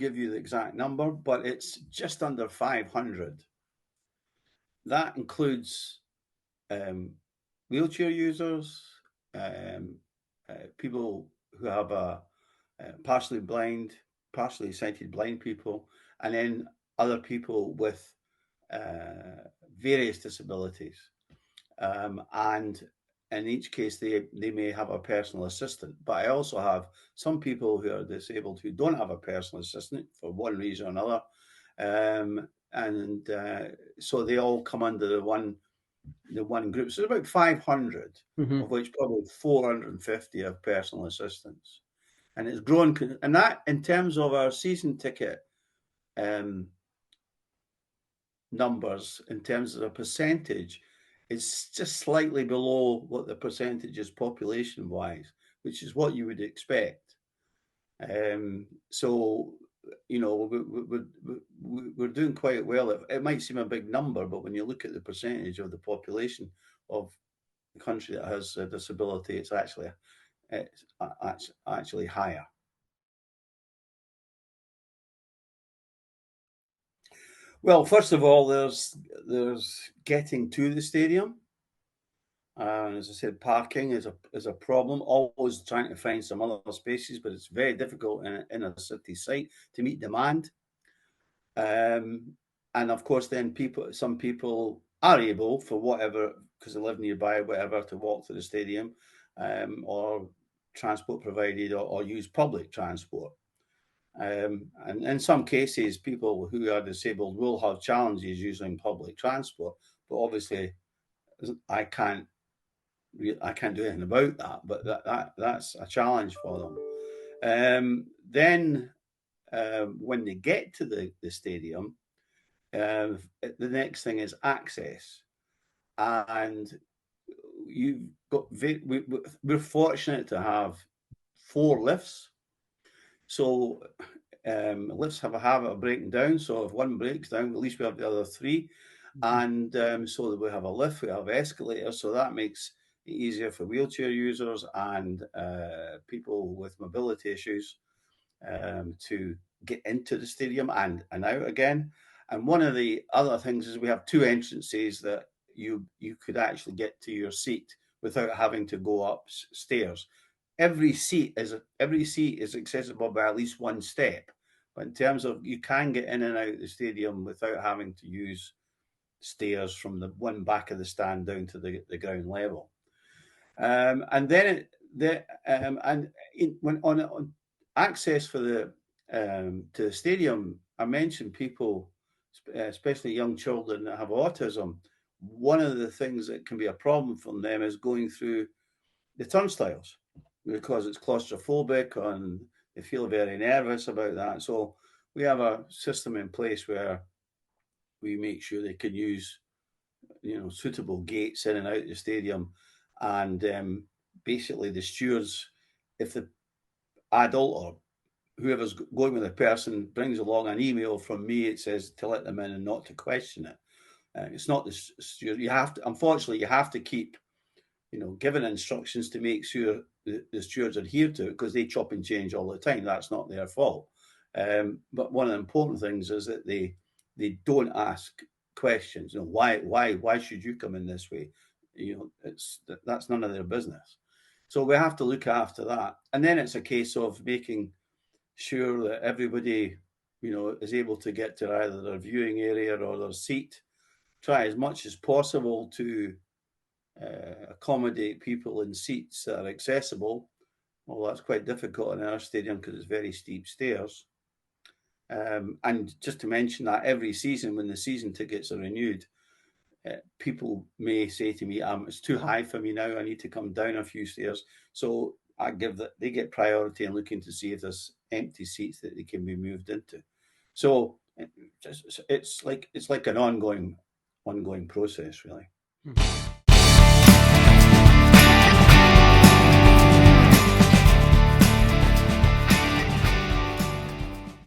give you the exact number, but it's just under 500. That includes wheelchair users, people who have a partially blind, partially sighted blind people, and then other people with various disabilities. And in each case, they may have a personal assistant. But I also have some people who are disabled who don't have a personal assistant for one reason or another. So they all come under the one group. So about 500, of which probably 450 have personal assistants. And it's grown. And that, in terms of our season ticket numbers, in terms of the percentage, it's just slightly below what the percentage is population-wise, which is what you would expect. So, you know, we're doing quite well. It might seem a big number, but when you look at the percentage of the population of the country that has a disability, it's actually higher. Well, first of all, there's getting to the stadium. As I said, parking is a problem. Always trying to find some other spaces, but it's very difficult in a city site to meet demand. And of course, then some people are able, for whatever, because they live nearby, whatever, to walk to the stadium, or transport provided, or use public transport. And in some cases, people who are disabled will have challenges using public transport, but obviously I can't do anything about that, but that's a challenge for them. Then when they get to the stadium, the next thing is access. And you've got we're fortunate to have 4 lifts. So lifts have a habit of breaking down. So if one breaks down, at least we have the other 3. And so that we have a lift, we have escalators. So that makes it easier for wheelchair users and people with mobility issues to get into the stadium and out again. And one of the other things is we have 2 entrances that you could actually get to your seat without having to go upstairs. Every seat is accessible by at least 1 step, but in terms of you can get in and out of the stadium without having to use stairs from the one back of the stand down to the ground level. And then when on access for to the stadium, I mentioned people, especially young children that have autism. One of the things that can be a problem for them is going through the turnstiles, because it's claustrophobic and they feel very nervous about that. So we have a system in place where we make sure they can use, suitable gates in and out of the stadium. And basically the stewards, if the adult or whoever's going with the person brings along an email from me, it says to let them in and not to question it. It's not the steward. Unfortunately, you have to keep, giving instructions to make sure the stewards adhere to it, because they chop and change all the time. That's not their fault. But one of the important things is that they don't ask questions. Why should you come in this way? That's none of their business. So we have to look after that. And then it's a case of making sure that everybody, is able to get to either their viewing area or their seat. Try as much as possible to accommodate people in seats that are accessible. Well, that's quite difficult in our stadium because it's very steep stairs. And just to mention that every season, when the season tickets are renewed, people may say to me, it's too high for me now, I need to come down a few stairs. So they get priority in looking to see if there's empty seats that they can be moved into. So it's like an ongoing process, really.